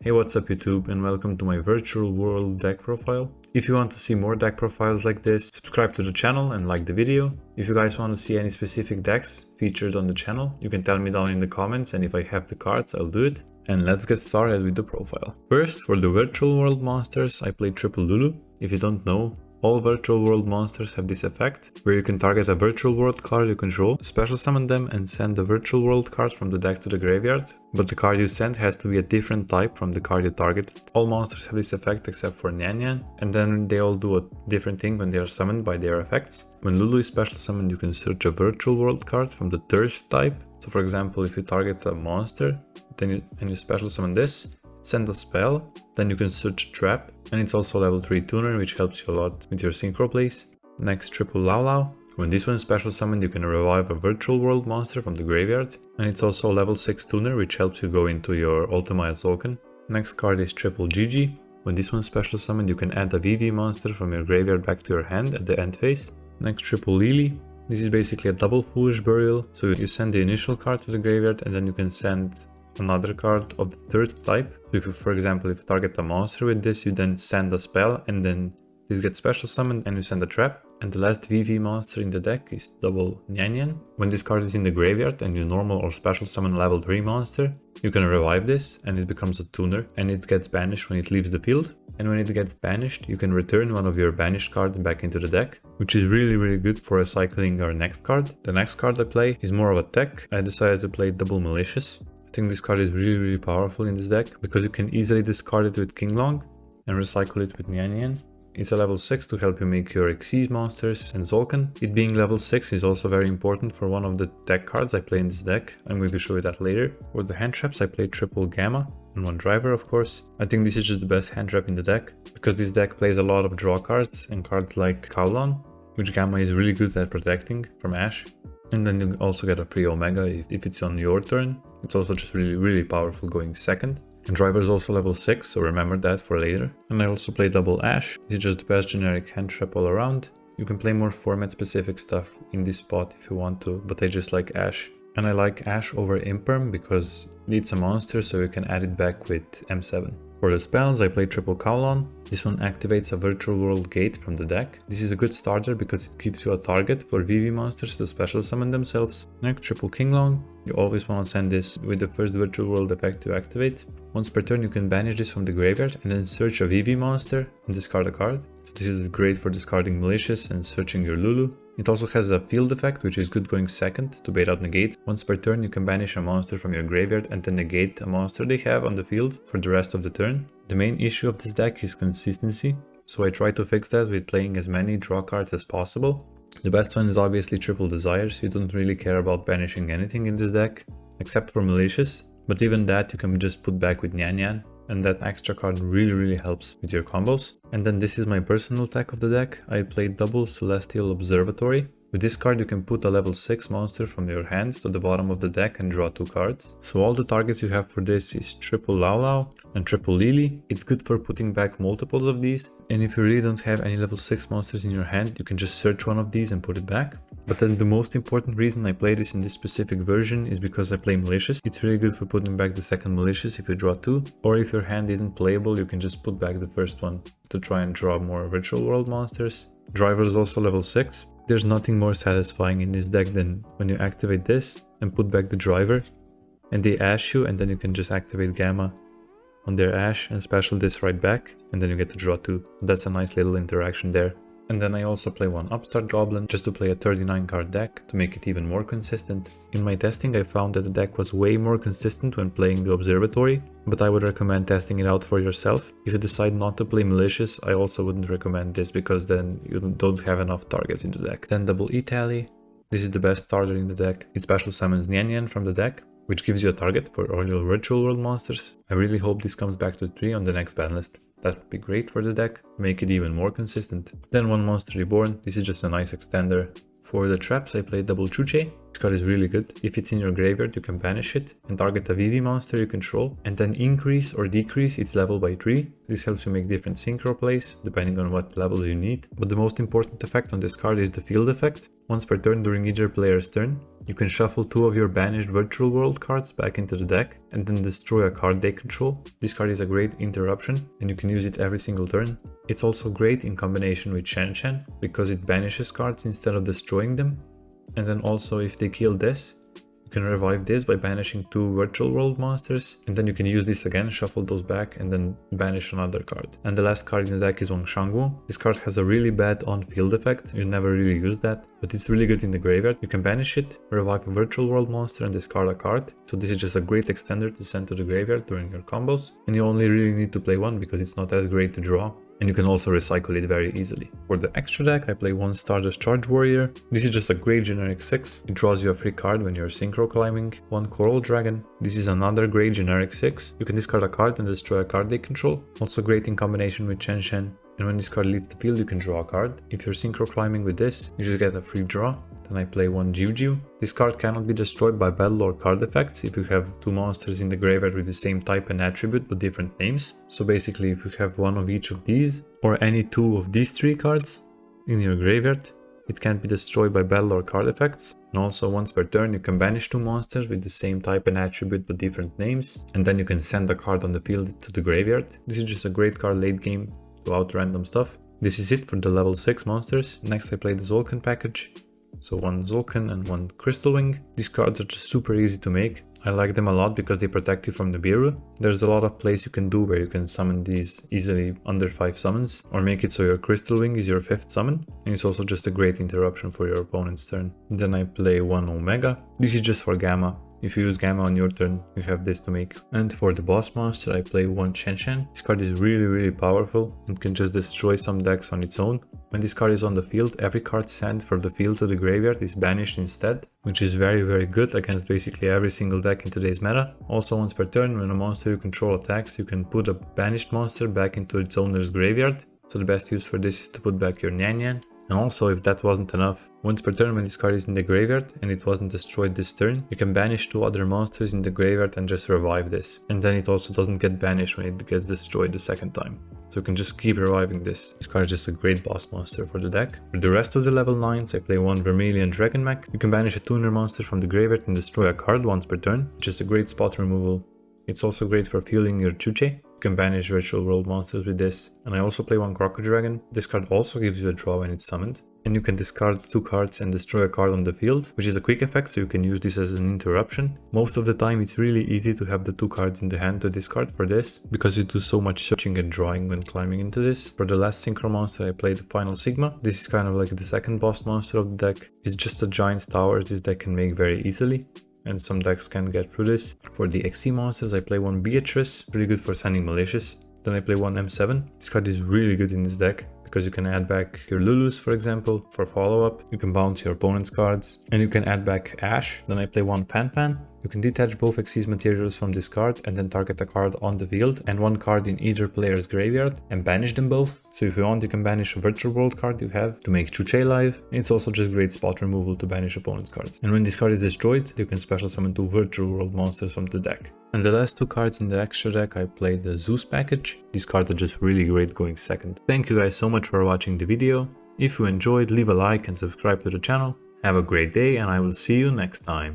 Hey, what's up YouTube, and welcome to my virtual world deck profile. If you want to see more deck profiles like this, subscribe to the channel and like the video. If you guys want to see any specific decks featured on the channel, you can tell me down in the comments, and if I have the cards, I'll do it. And let's get started with the profile. First, for the virtual world monsters, I play Triple Lulu. If you don't know, all virtual world monsters have this effect, where you can target a virtual world card you control, special summon them and send the virtual world card from the deck to the graveyard, but the card you send has to be a different type from the card you targeted. All monsters have this effect except for Nyan, and then they all do a different thing when they are summoned by their effects. When Lulu is special summoned, you can search a virtual world card from the third type. So for example, if you target a monster, then you special summon this, send a spell, then you can search Trap, and it's also level 3 tuner, which helps you a lot with your synchro plays. Next, Triple Lao Lao. When this one is special summoned, you can revive a virtual world monster from the graveyard, and it's also level 6 tuner, which helps you go into your Ultima Tzolk'in. Next card is Triple Gigi. When this one is special summoned, you can add a VV monster from your graveyard back to your hand at the end phase. Next, Triple Lily. This is basically a double Foolish Burial, so you send the initial card to the graveyard and then you can send another card of the third type. So if you, for example, if you target a monster with this, you then send a spell and then this gets special summoned and you send a trap. And the last VV monster in the deck is double Nyan. When this card is in the graveyard and you normal or special summon level 3 monster, you can revive this and it becomes a tuner, and it gets banished when it leaves the field. And when it gets banished, you can return one of your banished cards back into the deck, which is really good for recycling our next card. The next card I play is more of a tech. I decided to play double Malicious. I think this card is really powerful in this deck because you can easily discard it with King Long and recycle it with Nyan. It's a level 6 to help you make your Xyz monsters and Tzolk'in. It being level 6 is also very important for one of the tech cards I play in this deck. I'm going to show you that later. For the hand traps, I play Triple Gamma and one driver, of course. I think this is just the best hand trap in the deck because this deck plays a lot of draw cards and cards like Kowloon, which Gamma is really good at protecting from Ash. And then you also get a free Omega if it's on your turn. It's also just really powerful going second. And driver is also level 6, so remember that for later. And I also play double Ash. It's just the best generic hand trap all around. You can play more format specific stuff in this spot if you want to, but I just like Ash. And I like Ash over Imperm because it's a monster, so you can add it back with M7. For the spells, I play Triple Kowloon. This one activates a virtual world gate from the deck. This is a good starter because it gives you a target for VV monsters to special summon themselves. Next, Triple King Long. You always want to send this with the first virtual world effect to activate. Once per turn, you can banish this from the graveyard and then search a VV monster and discard a card. So this is great for discarding Malicious and searching your Lulu. It also has a field effect, which is good going second to bait out negates. Once per turn, you can banish a monster from your graveyard and then negate a monster they have on the field for the rest of the turn. The main issue of this deck is consistency, so I try to fix that with playing as many draw cards as possible. The best one is obviously Triple Desires. You don't really care about banishing anything in this deck, except for Malicious, but even that you can just put back with Nyan. And that extra card really helps with your combos. And then this is my personal tech of the deck. I played double Celestial Observatory. With this card you can put a level 6 monster from your hand to the bottom of the deck and draw 2 cards. So all the targets you have for this is Triple Lao Lao and Triple Lily. It's good for putting back multiples of these. And if you really don't have any level 6 monsters in your hand, you can just search one of these and put it back. But then the most important reason I play this in this specific version is because I play Malicious. It's really good for putting back the second Malicious if you draw 2, or if your hand isn't playable, you can just put back the first one to try and draw more virtual world monsters. Driver is also level 6. There's nothing more satisfying in this deck than when you activate this and put back the driver and they ash you, and then you can just activate Gamma on their ash and special this right back, and then you get to draw 2. That's a nice little interaction there. And then I also play one Upstart Goblin just to play a 39 card deck to make it even more consistent. In my testing I found that the deck was way more consistent when playing the Observatory, but I would recommend testing it out for yourself. If you decide not to play Malicious, I also wouldn't recommend this because then you don't have enough targets in the deck. Then double E-Tally. This is the best starter in the deck. It special summons Nyan from the deck, which gives you a target for all your virtual world monsters. I really hope this comes back to 3 on the next ban list. That would be great for the deck, make it even more consistent. Then one Monster Reborn. This is just a nice extender. For the traps I played double Chuche. This card is really good. If it's in your graveyard, you can banish it and target a VV monster you control and then increase or decrease its level by 3. This helps you make different synchro plays depending on what levels you need. But the most important effect on this card is the field effect. Once per turn during either player's turn, you can shuffle 2 of your banished virtual world cards back into the deck and then destroy a card they control. This card is a great interruption and you can use it every single turn. It's also great in combination with Shen Shen because it banishes cards instead of destroying them. And then also if they kill this, you can revive this by banishing 2 virtual world monsters, and then you can use this again, shuffle those back and then banish another card. And the last card in the deck is Wang Shangwu. This card has a really bad on-field effect, you never really use that, but it's really good in the graveyard. You can banish it, revive a virtual world monster and discard a card. So this is just a great extender to send to the graveyard during your combos, and you only really need to play one because it's not as great to draw. And you can also recycle it very easily. For the extra deck, I play 1 Stardust Charge Warrior. This is just a great generic 6. It draws you a free card when you're synchro climbing. 1 Coral Dragon. This is another great generic 6. You can discard a card and destroy a card they control. Also great in combination with Shen Shen. And when this card leaves the field, you can draw a card. If you're synchro climbing with this, you just get a free draw. Then I play 1 Jiu. This card cannot be destroyed by battle or card effects if you have 2 monsters in the graveyard with the same type and attribute but different names. So basically if you have 1 of each of these or any 2 of these 3 cards in your graveyard, it can't be destroyed by battle or card effects. And also once per turn you can banish 2 monsters with the same type and attribute but different names, and then you can send a card on the field to the graveyard. This is just a great card late game to out random stuff. This is it for the level 6 monsters. Next I play the Zolkin package. So 1 Zolkin and 1 Crystal Wing. These cards are just super easy to make. I like them a lot because they protect you from the Biru. There's a lot of plays you can do where you can summon these easily under 5 summons, or make it so your Crystal Wing is your 5th summon, and it's also just a great interruption for your opponent's turn. Then I play 1 Omega. This is just for Gamma. If you use Gamma on your turn, you have this to make. And for the boss monster, I play 1 Shen Shen. This card is really powerful and can just destroy some decks on its own. When this card is on the field, every card sent from the field to the graveyard is banished instead, which is very good against basically every single deck in today's meta. Also once per turn, when a monster you control attacks, you can put a banished monster back into its owner's graveyard. So the best use for this is to put back your Nyan Nyan. And also, if that wasn't enough, once per turn when this card is in the graveyard and it wasn't destroyed this turn, you can banish 2 other monsters in the graveyard and just revive this. And then it also doesn't get banished when it gets destroyed the second time. So you can just keep reviving this. This card is just a great boss monster for the deck. For the rest of the level 9s, I play 1 Vermilion Dragon Mech. You can banish a tuner monster from the graveyard and destroy a card once per turn. Just a great spot removal. It's also great for fueling your Chuche. You can banish virtual world monsters with this. And I also play 1 Croco Dragon. This card also gives you a draw when it's summoned. And you can discard 2 cards and destroy a card on the field, which is a quick effect, so you can use this as an interruption. Most of the time it's really easy to have the 2 cards in the hand to discard for this, because you do so much searching and drawing when climbing into this. For the last synchro monster I played Final Sigma. This is kind of like the second boss monster of the deck. It's just a giant tower this deck can make very easily, and some decks can get through this. For the XC monsters I play 1 Beatrice, really good for sending Malicious. Then I play 1 M7. This card is really good in this deck, because you can add back your Lulus, for example, for follow-up. You can bounce your opponent's cards, and you can add back Ash. Then I play 1 Fan Fan. You can detach both Xyz materials from this card and then target a card on the field and 1 card in either player's graveyard and banish them both. So if you want, you can banish a virtual world card you have to make Chuche live. It's also just great spot removal to banish opponent's cards. And when this card is destroyed, you can special summon 2 virtual world monsters from the deck. And the last 2 cards in the extra deck, I played the Zeus package. These cards are just really great going second. Thank you guys so much for watching the video. If you enjoyed, leave a like and subscribe to the channel. Have a great day, and I will see you next time.